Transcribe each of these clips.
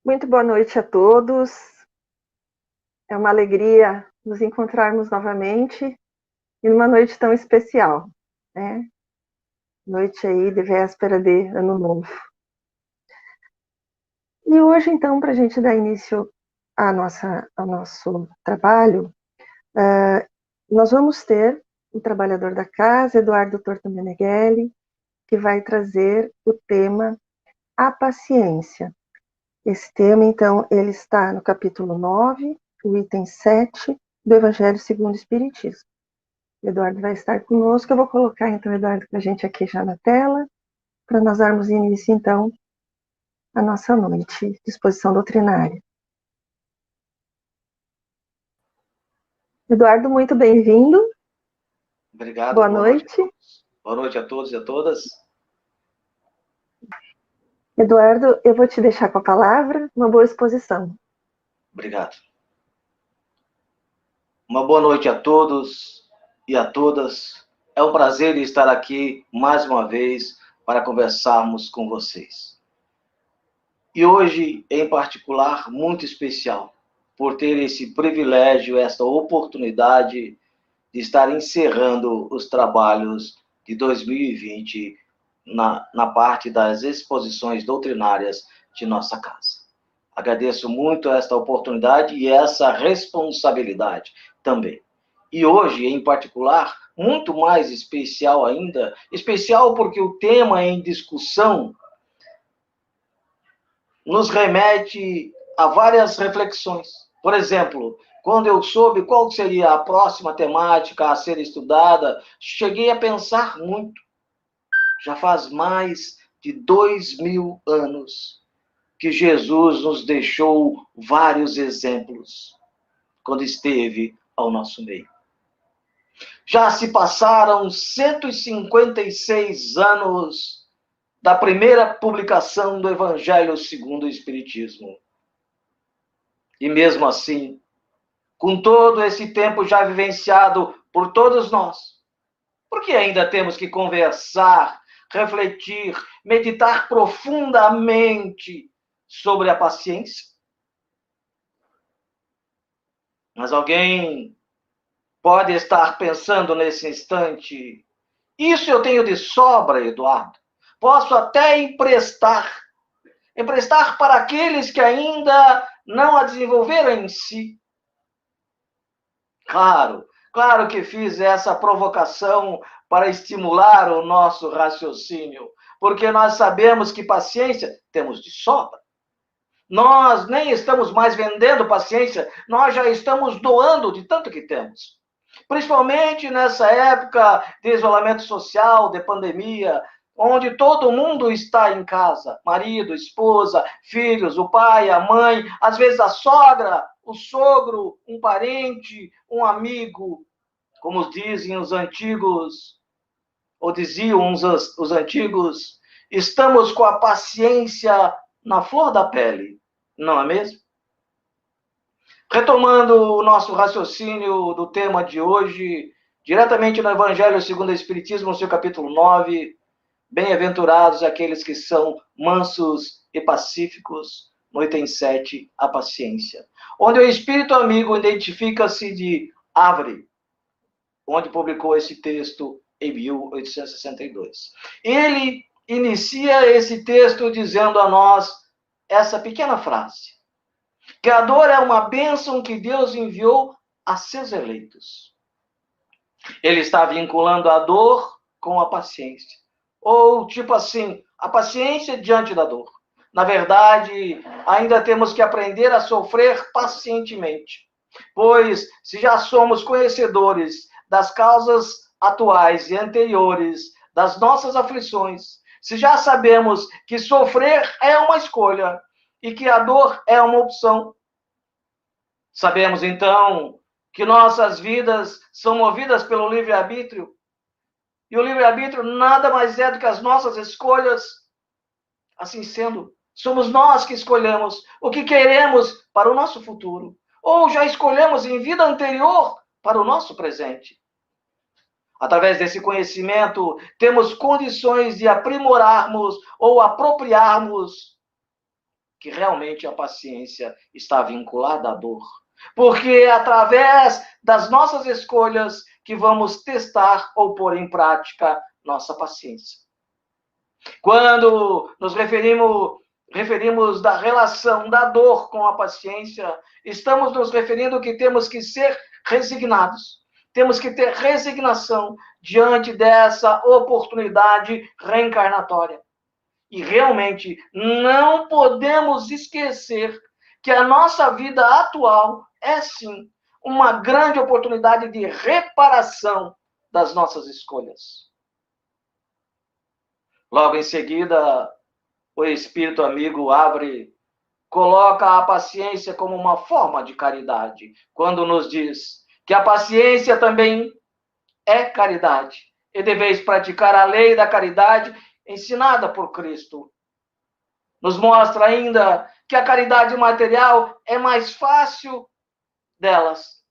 Muito boa noite a todos. É uma alegria nos encontrarmos novamente e numa noite tão especial, né? Noite aí de véspera de Ano Novo. E hoje, então, para a gente dar início ao nosso trabalho, nós vamos ter o trabalhador da casa, Eduardo Torto Meneghelli, que vai trazer o tema A Paciência. Esse tema, então, ele está no capítulo 9, o item 7 do Evangelho segundo o Espiritismo. O Eduardo vai estar conosco. Eu vou colocar, então, o Eduardo, para a gente aqui já na tela, para nós darmos início, então, à nossa noite de exposição doutrinária. Eduardo, muito bem-vindo. Obrigado, Boa boa noite a noite. todos. Boa noite a todos e a todas. Eduardo, eu vou te deixar com a palavra. Uma boa exposição. Obrigado. Uma boa noite a todos e a todas. É um prazer estar aqui mais uma vez para conversarmos com vocês. E hoje, em particular, muito especial, por ter esse privilégio, esta oportunidade de estar encerrando os trabalhos de 2020 na parte das exposições doutrinárias de nossa casa. Agradeço muito esta oportunidade e essa responsabilidade também. E hoje, em particular, muito mais especial ainda, especial porque o tema em discussão nos remete a várias reflexões. Por exemplo, quando eu soube qual seria a próxima temática a ser estudada, cheguei a pensar muito. Já faz mais de 2000 anos que Jesus nos deixou vários exemplos quando esteve ao nosso meio. Já se passaram 156 anos da primeira publicação do Evangelho segundo o Espiritismo. E mesmo assim, com todo esse tempo já vivenciado por todos nós, por que ainda temos que conversar, refletir, meditar profundamente sobre a paciência? Mas alguém pode estar pensando nesse instante, isso eu tenho de sobra, Eduardo. Posso até emprestar para aqueles que ainda não a desenvolveram em si. Claro que fiz essa provocação para estimular o nosso raciocínio, porque nós sabemos que paciência temos de sobra. Nós nem estamos mais vendendo paciência, nós já estamos doando de tanto que temos. Principalmente nessa época de isolamento social, de pandemia, onde todo mundo está em casa, marido, esposa, filhos, o pai, a mãe, às vezes a sogra, o sogro, um parente, um amigo, como dizem os antigos, ou diziam os antigos, estamos com a paciência na flor da pele, não é mesmo? Retomando o nosso raciocínio do tema de hoje, diretamente no Evangelho segundo o Espiritismo, no seu capítulo 9, bem-aventurados aqueles que são mansos e pacíficos, no item 7, a paciência. Onde o Espírito Amigo identifica-se de Árvore, onde publicou esse texto em 1862. Ele inicia esse texto dizendo a nós essa pequena frase: que a dor é uma bênção que Deus enviou a seus eleitos. Ele está vinculando a dor com a paciência. Ou, tipo assim, a paciência diante da dor. Na verdade, ainda temos que aprender a sofrer pacientemente. Pois, se já somos conhecedores das causas atuais e anteriores das nossas aflições, se já sabemos que sofrer é uma escolha e que a dor é uma opção, sabemos então que nossas vidas são movidas pelo livre-arbítrio, e o livre-arbítrio nada mais é do que as nossas escolhas. Assim sendo, somos nós que escolhemos o que queremos para o nosso futuro, ou já escolhemos em vida anterior para o nosso presente. Através desse conhecimento, temos condições de aprimorarmos ou apropriarmos que realmente a paciência está vinculada à dor. Porque é através das nossas escolhas que vamos testar ou pôr em prática nossa paciência. Quando nos referimos da relação da dor com a paciência, estamos nos referindo que temos que ser resignados. Temos que ter resignação diante dessa oportunidade reencarnatória. E realmente não podemos esquecer que a nossa vida atual é sim uma grande oportunidade de reparação das nossas escolhas. Logo em seguida, o Espírito amigo coloca a paciência como uma forma de caridade, quando nos diz que a paciência também é caridade, e deveis praticar a lei da caridade ensinada por Cristo. Nos mostra ainda que a caridade material é mais fácil delas.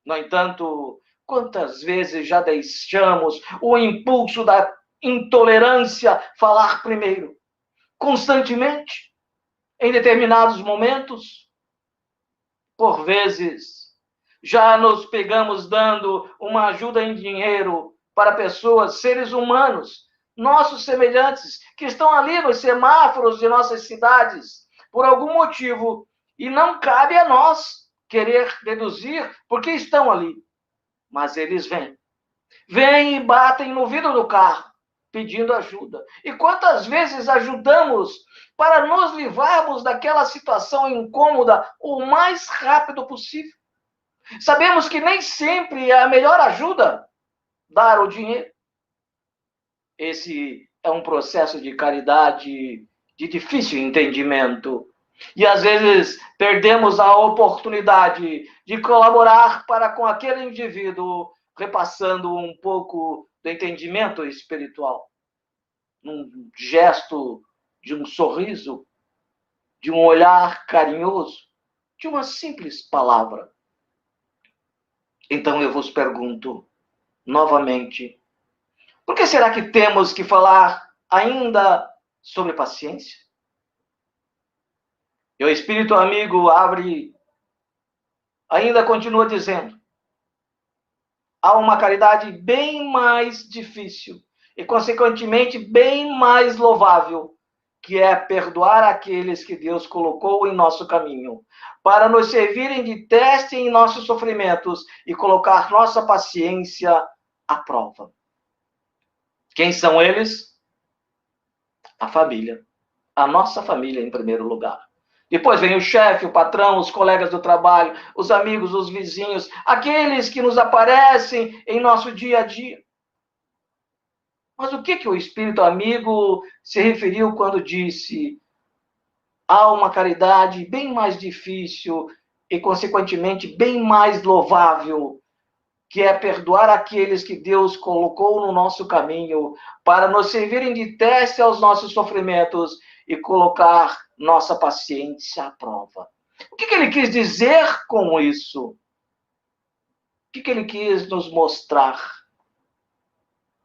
No entanto, quantas vezes já deixamos o impulso da intolerância falar primeiro, constantemente, em determinados momentos? Por vezes, já nos pegamos dando uma ajuda em dinheiro para pessoas, seres humanos, nossos semelhantes, que estão ali nos semáforos de nossas cidades, por algum motivo, e não cabe a nós querer deduzir porque estão ali. Mas eles vêm. Vêm e batem no vidro do carro, pedindo ajuda. E quantas vezes ajudamos para nos livrarmos daquela situação incômoda o mais rápido possível? Sabemos que nem sempre é a melhor ajuda dar o dinheiro. Esse é um processo de caridade de difícil entendimento. E às vezes perdemos a oportunidade de colaborar para com aquele indivíduo, repassando um pouco do entendimento espiritual. Num gesto de um sorriso, de um olhar carinhoso, de uma simples palavra. Então eu vos pergunto novamente, por que será que temos que falar ainda sobre paciência? E o Espírito amigo ainda continua dizendo, há uma caridade bem mais difícil e, consequentemente, bem mais louvável, que é perdoar aqueles que Deus colocou em nosso caminho, para nos servirem de teste em nossos sofrimentos e colocar nossa paciência à prova. Quem são eles? A família. A nossa família, em primeiro lugar. Depois vem o chefe, o patrão, os colegas do trabalho, os amigos, os vizinhos, aqueles que nos aparecem em nosso dia a dia. Mas o que o Espírito amigo se referiu quando disse há uma caridade bem mais difícil e, consequentemente, bem mais louvável, que é perdoar aqueles que Deus colocou no nosso caminho para nos servirem de teste aos nossos sofrimentos e colocar nossa paciência à prova? O que ele quis dizer com isso? O que ele quis nos mostrar?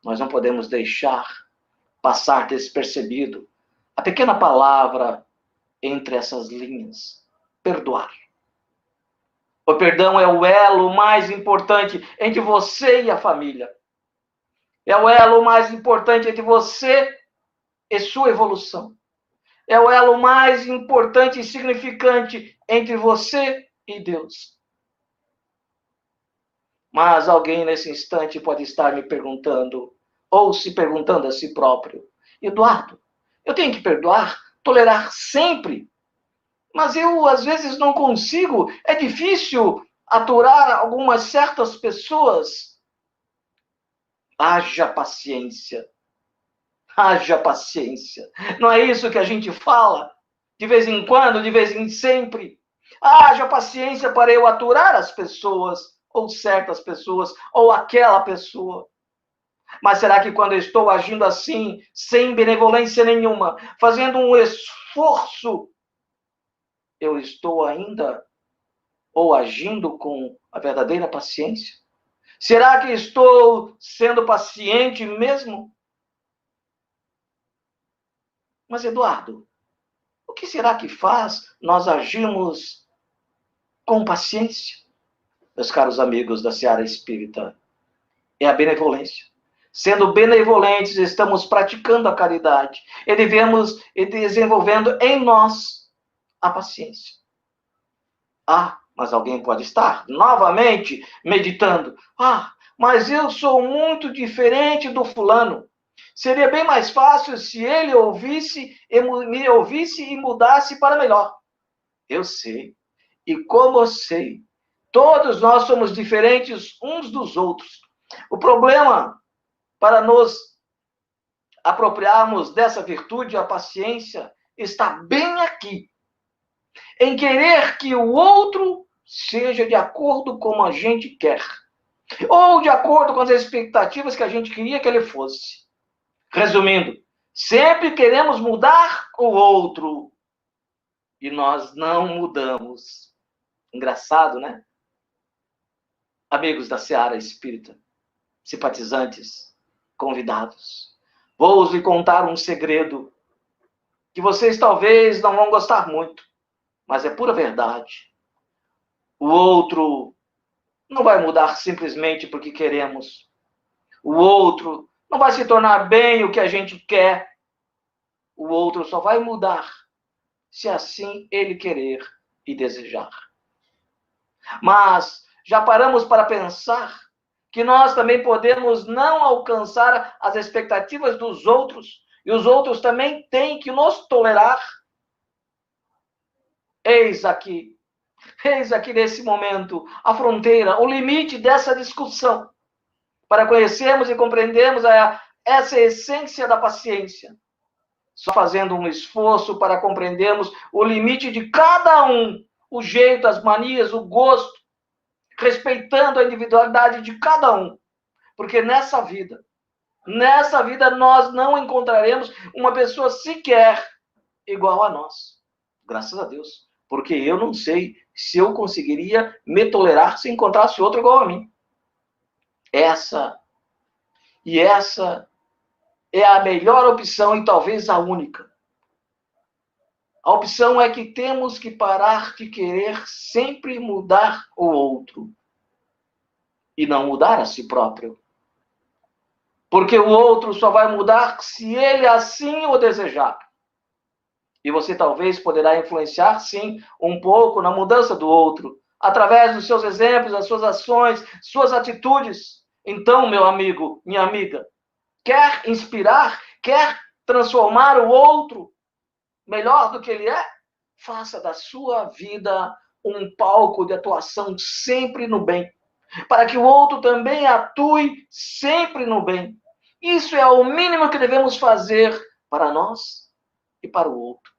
Nós não podemos deixar passar despercebido a pequena palavra entre essas linhas: perdoar. O perdão é o elo mais importante entre você e a família. É o elo mais importante entre você e sua evolução. É o elo mais importante e significante entre você e Deus. Mas alguém nesse instante pode estar me perguntando, ou se perguntando a si próprio, Eduardo, eu tenho que perdoar, tolerar sempre? Mas eu, às vezes, não consigo. É difícil aturar algumas certas pessoas. Haja paciência. Haja paciência. Não é isso que a gente fala? De vez em quando, de vez em sempre. Haja paciência para eu aturar as pessoas, ou certas pessoas, ou aquela pessoa. Mas será que quando eu estou agindo assim, sem benevolência nenhuma, fazendo um esforço, eu estou ainda ou agindo com a verdadeira paciência? Será que estou sendo paciente mesmo? Mas, Eduardo, o que será que faz nós agirmos com paciência? Meus caros amigos da Seara Espírita, é a benevolência. Sendo benevolentes, estamos praticando a caridade e devemos desenvolvendo em nós a paciência. Mas alguém pode estar novamente meditando. Mas eu sou muito diferente do fulano. Seria bem mais fácil se ele me ouvisse e mudasse para melhor. Eu sei. E como eu sei, todos nós somos diferentes uns dos outros. O problema para nos apropriarmos dessa virtude, a paciência, está bem aqui. Em querer que o outro seja de acordo com como a gente quer. Ou de acordo com as expectativas que a gente queria que ele fosse. Resumindo, sempre queremos mudar o outro. E nós não mudamos. Engraçado, né? Amigos da Seara Espírita, simpatizantes, convidados, vou lhe contar um segredo que vocês talvez não vão gostar muito, mas é pura verdade. O outro não vai mudar simplesmente porque queremos. O outro não vai se tornar bem o que a gente quer. O outro só vai mudar se assim ele querer e desejar. Mas já paramos para pensar que nós também podemos não alcançar as expectativas dos outros e os outros também têm que nos tolerar? Eis aqui nesse momento a fronteira, o limite dessa discussão, para conhecermos e compreendermos essa essência da paciência. Só fazendo um esforço para compreendermos o limite de cada um, o jeito, as manias, o gosto, respeitando a individualidade de cada um. Porque nessa vida nós não encontraremos uma pessoa sequer igual a nós. Graças a Deus. Porque eu não sei se eu conseguiria me tolerar se encontrasse outro igual a mim. Essa é a melhor opção e talvez a única. A opção é que temos que parar de querer sempre mudar o outro e não mudar a si próprio. Porque o outro só vai mudar se ele assim o desejar. E você talvez poderá influenciar, sim, um pouco na mudança do outro, através dos seus exemplos, das suas ações, suas atitudes. Então, meu amigo, minha amiga, quer inspirar, quer transformar o outro melhor do que ele é? Faça da sua vida um palco de atuação sempre no bem, para que o outro também atue sempre no bem. Isso é o mínimo que devemos fazer para nós e para o outro.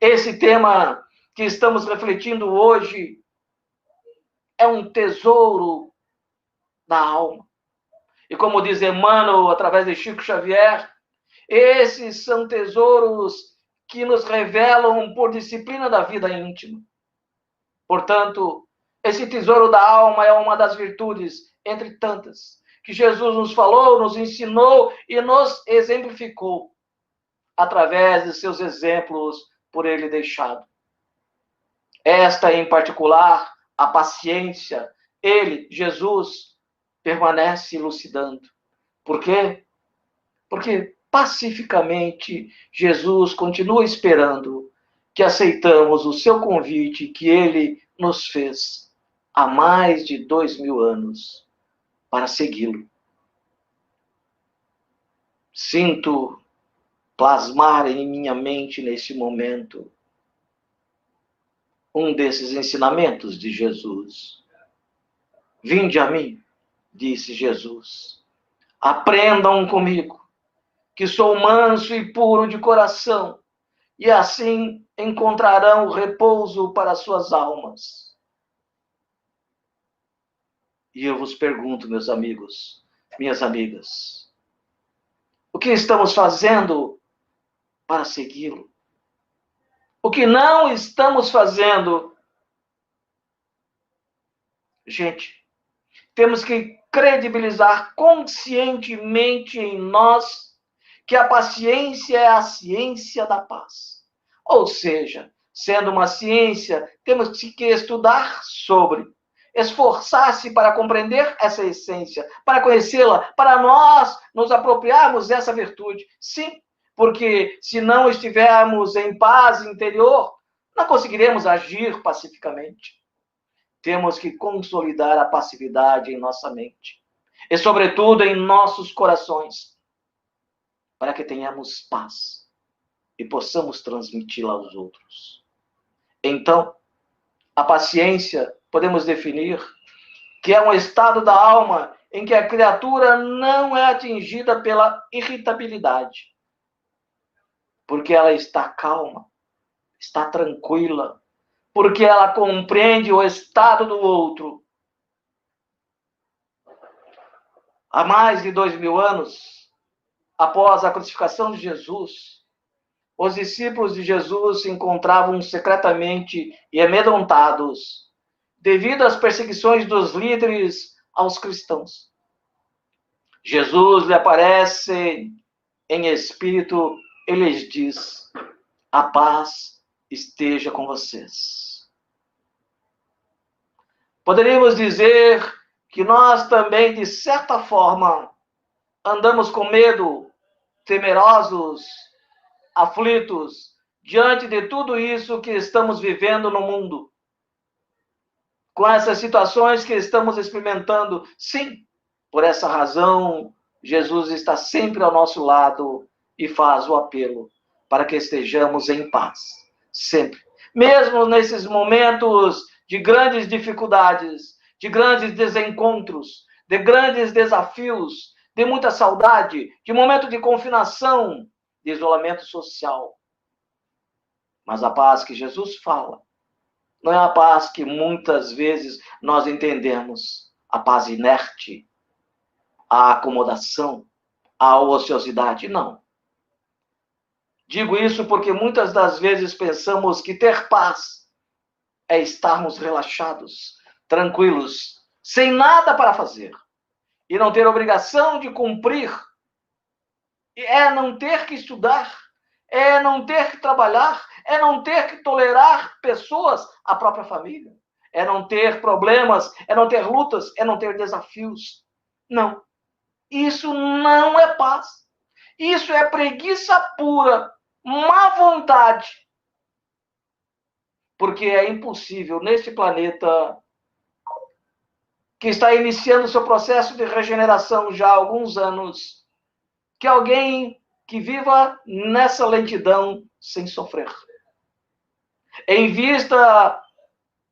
Esse tema que estamos refletindo hoje é um tesouro da alma. E como diz Emmanuel, através de Chico Xavier, esses são tesouros que nos revelam por disciplina da vida íntima. Portanto, esse tesouro da alma é uma das virtudes, entre tantas, que Jesus nos falou, nos ensinou e nos exemplificou, através de seus exemplos por ele deixado. Esta, em particular, a paciência, ele, Jesus, permanece elucidando. Por quê? Porque pacificamente Jesus continua esperando que aceitamos o seu convite que ele nos fez há mais de 2000 anos para segui-lo. Sinto plasmar em minha mente nesse momento um desses ensinamentos de Jesus. Vinde a mim, disse Jesus, aprendam comigo, que sou manso e puro de coração, e assim encontrarão repouso para suas almas. E eu vos pergunto, meus amigos, minhas amigas, o que estamos fazendo para segui-lo? O que não estamos fazendo? Gente, temos que credibilizar conscientemente em nós que a paciência é a ciência da paz. Ou seja, sendo uma ciência, temos que estudar sobre, esforçar-se para compreender essa essência, para conhecê-la, para nós nos apropriarmos dessa virtude. Sim, porque se não estivermos em paz interior, não conseguiremos agir pacificamente. Temos que consolidar a passividade em nossa mente e, sobretudo, em nossos corações, para que tenhamos paz e possamos transmiti-la aos outros. Então, a paciência, podemos definir, que é um estado da alma em que a criatura não é atingida pela irritabilidade, porque ela está calma, está tranquila, porque ela compreende o estado do outro. Há mais de 2000 anos, após a crucificação de Jesus, os discípulos de Jesus se encontravam secretamente e amedrontados devido às perseguições dos líderes aos cristãos. Jesus lhe aparece em espírito e lhes diz: a paz esteja com vocês. Poderíamos dizer que nós também, de certa forma, andamos com medo, temerosos, aflitos, diante de tudo isso que estamos vivendo no mundo. Com essas situações que estamos experimentando. Sim, por essa razão, Jesus está sempre ao nosso lado e faz o apelo para que estejamos em paz, sempre. Mesmo nesses momentos de grandes dificuldades, de grandes desencontros, de grandes desafios, de muita saudade, de momento de confinação, de isolamento social. Mas a paz que Jesus fala não é a paz que muitas vezes nós entendemos, a paz inerte, a acomodação, a ociosidade. Não. Digo isso porque muitas das vezes pensamos que ter paz é estarmos relaxados, tranquilos, sem nada para fazer, e não ter obrigação de cumprir, é não ter que estudar, é não ter que trabalhar, é não ter que tolerar pessoas, a própria família, é não ter problemas, é não ter lutas, é não ter desafios. Não. Isso não é paz. Isso é preguiça pura, má vontade. Porque é impossível neste planeta que está iniciando seu processo de regeneração já há alguns anos, que alguém que viva nessa lentidão sem sofrer. Em vista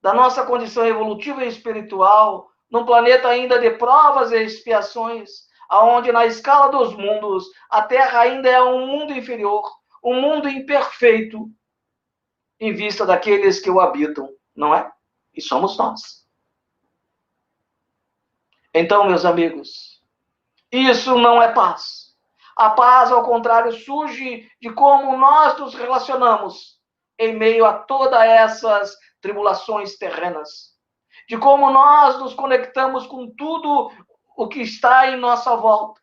da nossa condição evolutiva e espiritual, num planeta ainda de provas e expiações, aonde na escala dos mundos, a Terra ainda é um mundo inferior, um mundo imperfeito, em vista daqueles que o habitam, não é? E somos nós. Então, meus amigos, isso não é paz. A paz, ao contrário, surge de como nós nos relacionamos em meio a todas essas tribulações terrenas. De como nós nos conectamos com tudo o que está em nossa volta.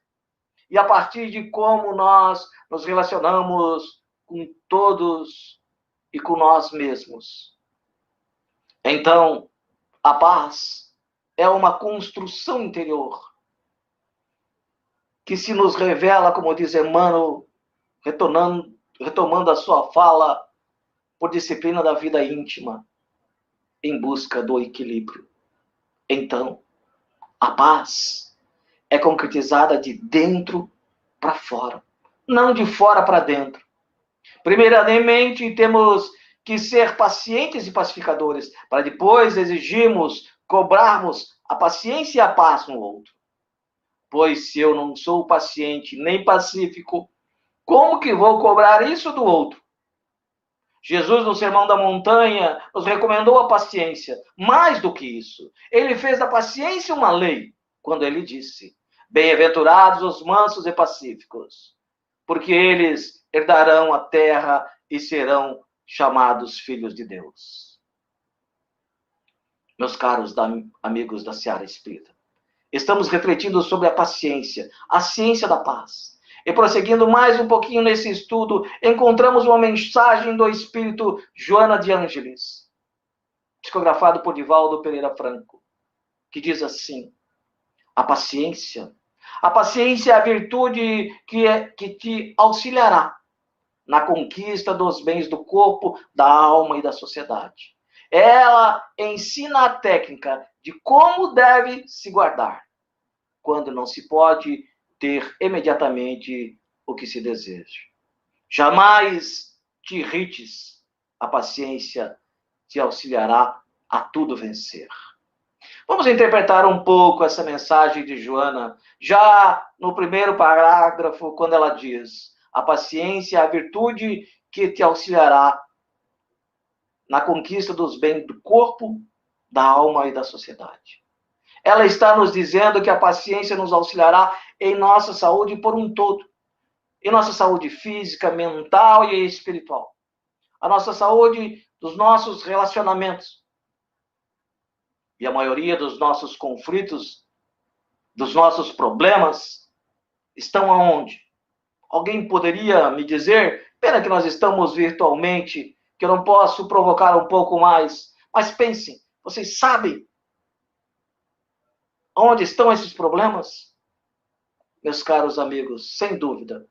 E a partir de como nós nos relacionamos com todos e com nós mesmos. Então, a paz é uma construção interior que se nos revela, como diz Emmanuel, retomando a sua fala, por disciplina da vida íntima, em busca do equilíbrio. Então, a paz é concretizada de dentro para fora, não de fora para dentro. Primeiramente, temos que ser pacientes e pacificadores, para depois exigirmos, cobrarmos a paciência e a paz no outro. Pois se eu não sou paciente nem pacífico, como que vou cobrar isso do outro? Jesus, no Sermão da Montanha, nos recomendou a paciência. Mais do que isso, ele fez da paciência uma lei, quando ele disse: bem-aventurados os mansos e pacíficos, porque eles herdarão a terra e serão chamados filhos de Deus. Meus caros amigos da Seara Espírita, estamos refletindo sobre a paciência, a ciência da paz. E prosseguindo mais um pouquinho nesse estudo, encontramos uma mensagem do espírito Joana de Ângeles, psicografado por Divaldo Pereira Franco, que diz assim: a paciência é a virtude que te auxiliará na conquista dos bens do corpo, da alma e da sociedade. Ela ensina a técnica de como deve se guardar, quando não se pode ter imediatamente o que se deseja. Jamais te irrites, a paciência te auxiliará a tudo vencer. Vamos interpretar um pouco essa mensagem de Joana, já no primeiro parágrafo, quando ela diz: a paciência é a virtude que te auxiliará na conquista dos bens do corpo, da alma e da sociedade. Ela está nos dizendo que a paciência nos auxiliará em nossa saúde por um todo, em nossa saúde física, mental e espiritual, a nossa saúde dos nossos relacionamentos. E a maioria dos nossos conflitos, dos nossos problemas, estão aonde? Alguém poderia me dizer? Pena que nós estamos virtualmente, que eu não posso provocar um pouco mais. Mas pensem, vocês sabem onde estão esses problemas? Meus caros amigos, sem dúvida,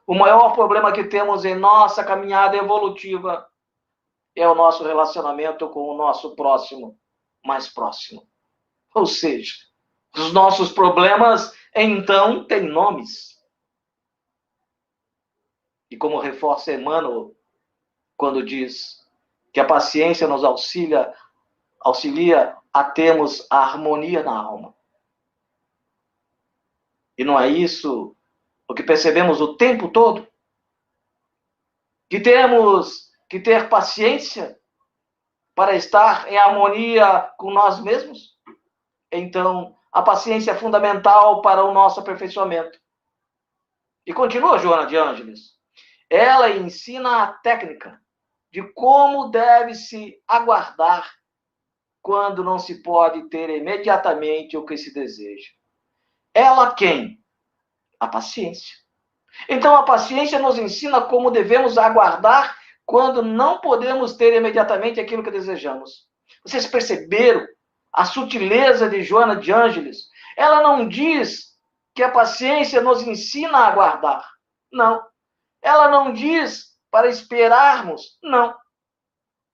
o maior problema que temos em nossa caminhada evolutiva é o nosso relacionamento com o nosso próximo, mais próximo. Ou seja, os nossos problemas, então, têm nomes. E como reforça Emmanuel, quando diz que a paciência nos auxilia a termos a harmonia na alma. E não é isso o que percebemos o tempo todo? Que temos que ter paciência para estar em harmonia com nós mesmos? Então, a paciência é fundamental para o nosso aperfeiçoamento. E continua Joana de Ângeles. Ela ensina a técnica de como deve-se aguardar quando não se pode ter imediatamente o que se deseja. Ela quem? A paciência. Então, a paciência nos ensina como devemos aguardar quando não podemos ter imediatamente aquilo que desejamos. Vocês perceberam a sutileza de Joana de Ângeles? Ela não diz que a paciência nos ensina a aguardar. Não. Ela não diz para esperarmos. Não.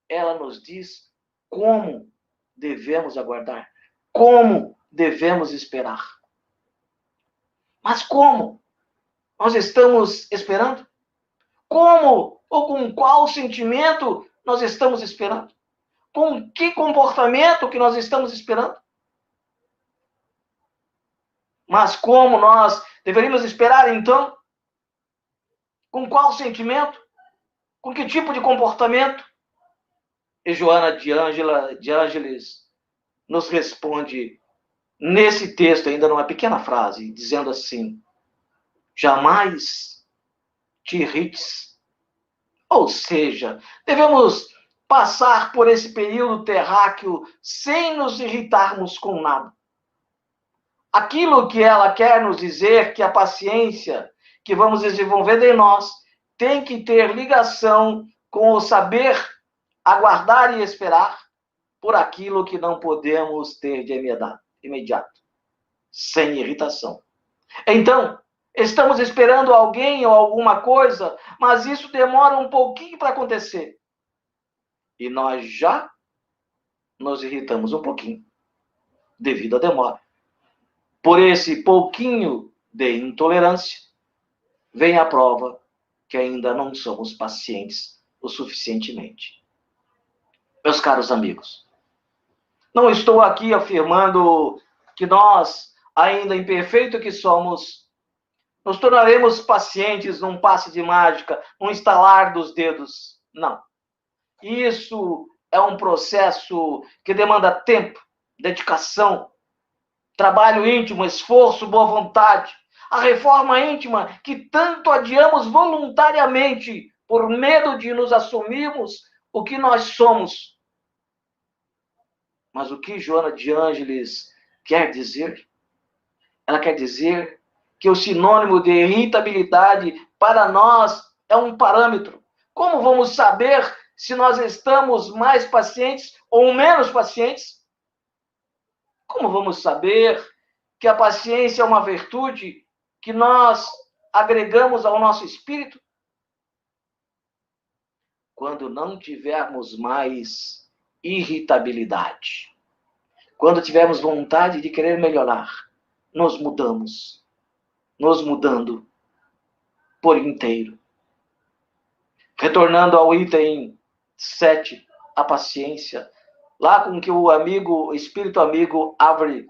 Ela nos diz como devemos aguardar. Como devemos esperar. Mas como? Nós estamos esperando? Como ou com qual sentimento nós estamos esperando? Com que comportamento que nós estamos esperando? Mas como nós deveríamos esperar então? Com qual sentimento? Com que tipo de comportamento? E Joana de Ângeles nos responde nesse texto, ainda numa pequena frase, dizendo assim: jamais te irrites. Ou seja, devemos passar por esse período terráqueo sem nos irritarmos com nada. Aquilo que ela quer nos dizer, que a paciência que vamos desenvolver em nós tem que ter ligação com o saber aguardar e esperar por aquilo que não podemos ter de imediato, sem irritação. Então, estamos esperando alguém ou alguma coisa, mas isso demora um pouquinho para acontecer. E nós já nos irritamos um pouquinho, devido à demora. Por esse pouquinho de intolerância, vem a prova que ainda não somos pacientes o suficientemente. Meus caros amigos, não estou aqui afirmando que nós, ainda imperfeito que somos, nos tornaremos pacientes num passe de mágica, num estalar dos dedos. Não. Isso é um processo que demanda tempo, dedicação, trabalho íntimo, esforço, boa vontade. A reforma íntima que tanto adiamos voluntariamente por medo de nos assumirmos o que nós somos. Mas o que Joana de Ângeles quer dizer? Ela quer dizer que o sinônimo de irritabilidade para nós é um parâmetro. Como vamos saber se nós estamos mais pacientes ou menos pacientes? Como vamos saber que a paciência é uma virtude que nós agregamos ao nosso espírito? Quando não tivermos mais irritabilidade. Quando tivermos vontade de querer melhorar, nos mudamos. Nos mudando por inteiro. Retornando ao item 7, a paciência. Lá com que o espírito amigo Avery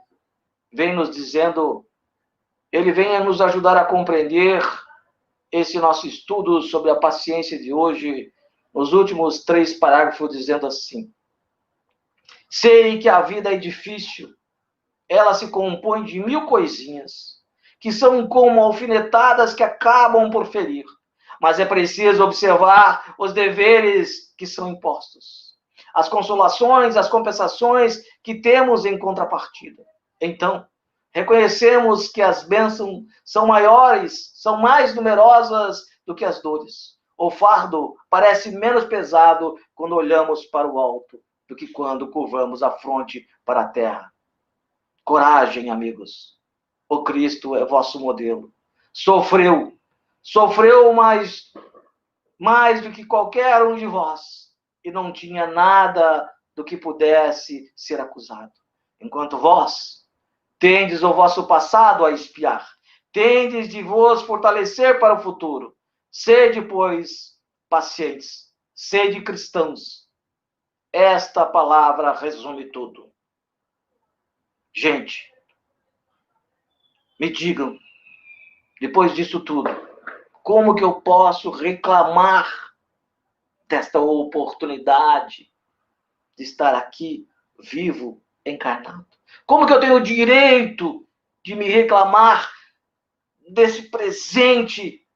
vem nos dizendo, ele vem a nos ajudar a compreender esse nosso estudo sobre a paciência de hoje, nos últimos 3 parágrafos, dizendo assim: sei que a vida é difícil, ela se compõe de 1000 coisinhas, que são como alfinetadas que acabam por ferir, mas é preciso observar os deveres que são impostos, as consolações, as compensações que temos em contrapartida. Então, reconhecemos que as bênçãos são maiores, são mais numerosas do que as dores. O fardo parece menos pesado quando olhamos para o alto do que quando curvamos a fronte para a terra. Coragem, amigos. O Cristo é vosso modelo. Sofreu mais do que qualquer um de vós, e não tinha nada do que pudesse ser acusado. Enquanto vós tendes o vosso passado a espiar, tendes de vos fortalecer para o futuro. Sede, pois, pacientes, sede cristãos. Esta palavra resume tudo. Gente, me digam, depois disso tudo, como que eu posso reclamar desta oportunidade de estar aqui, vivo, encarnado? Como que eu tenho o direito de me reclamar desse presente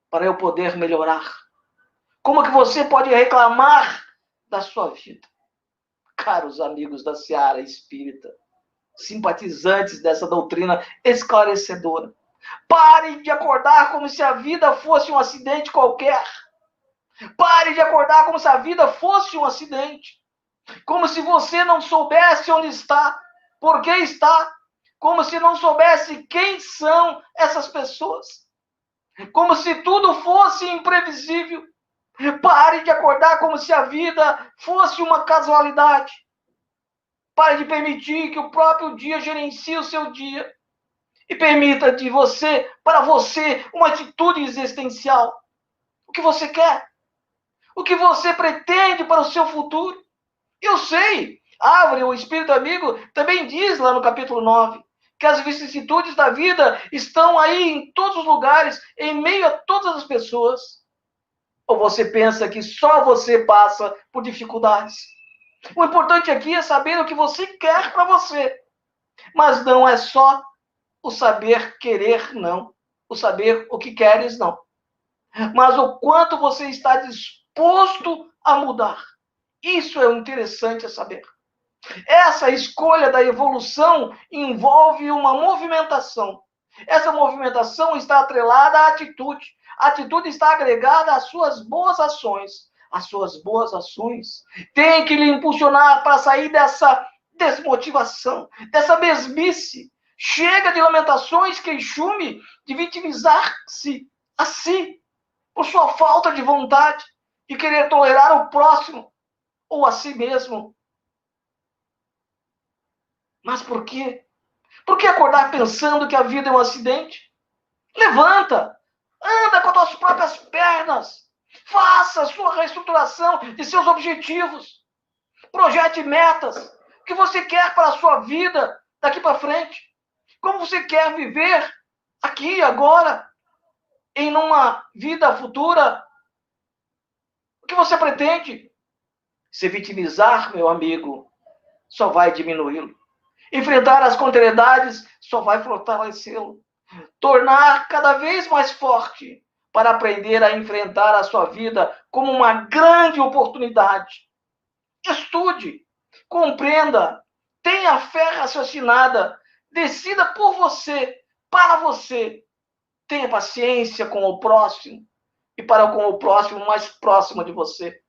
para eu poder melhorar? Como que você pode reclamar da sua vida? Caros amigos da Seara Espírita, simpatizantes dessa doutrina esclarecedora, pare de acordar como se a vida fosse um acidente qualquer. Pare de acordar como se a vida fosse um acidente. Como se você não soubesse onde está, por que está. Como se não soubesse quem são essas pessoas. Como se tudo fosse imprevisível. Pare de acordar como se a vida fosse uma casualidade. Pare de permitir que o próprio dia gerencie o seu dia. E permita para você, uma atitude existencial. O que você quer? O que você pretende para o seu futuro? Eu sei, Árvore, o Espírito Amigo, também diz lá no capítulo 9, que as vicissitudes da vida estão aí em todos os lugares, em meio a todas as pessoas. Ou você pensa que só você passa por dificuldades? O importante aqui é saber o que você quer para você. Mas não é só o saber querer, não. O saber o que queres, não. Mas o quanto você está disposto a mudar. Isso é o interessante a saber. Essa escolha da evolução envolve uma movimentação. Essa movimentação está atrelada à atitude. A atitude está agregada às suas boas ações. As suas boas ações têm que lhe impulsionar para sair dessa desmotivação, dessa mesmice. Chega de lamentações, queixume, de vitimizar-se a si, por sua falta de vontade, de querer tolerar o próximo, ou a si mesmo. Mas por quê? Por que acordar pensando que a vida é um acidente? Levanta! Anda com as tuas próprias pernas! Faça a sua reestruturação de seus objetivos. Projete metas. O que você quer para a sua vida daqui para frente? Como você quer viver aqui, agora, em uma vida futura? O que você pretende? Se vitimizar, meu amigo, só vai diminuí-lo. Enfrentar as contrariedades só vai fortalecê-lo. Tornar cada vez mais forte para aprender a enfrentar a sua vida como uma grande oportunidade. Estude, compreenda, tenha fé raciocinada, decida por você para você. Tenha paciência com o próximo e para com o próximo mais próximo de você.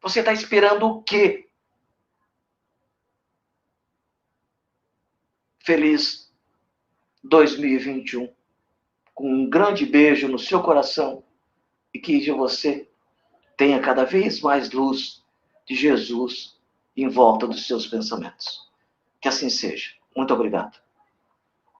Você está esperando o quê? Feliz 2021. Com um grande beijo no seu coração e que você tenha cada vez mais luz de Jesus em volta dos seus pensamentos. Que assim seja. Muito obrigado.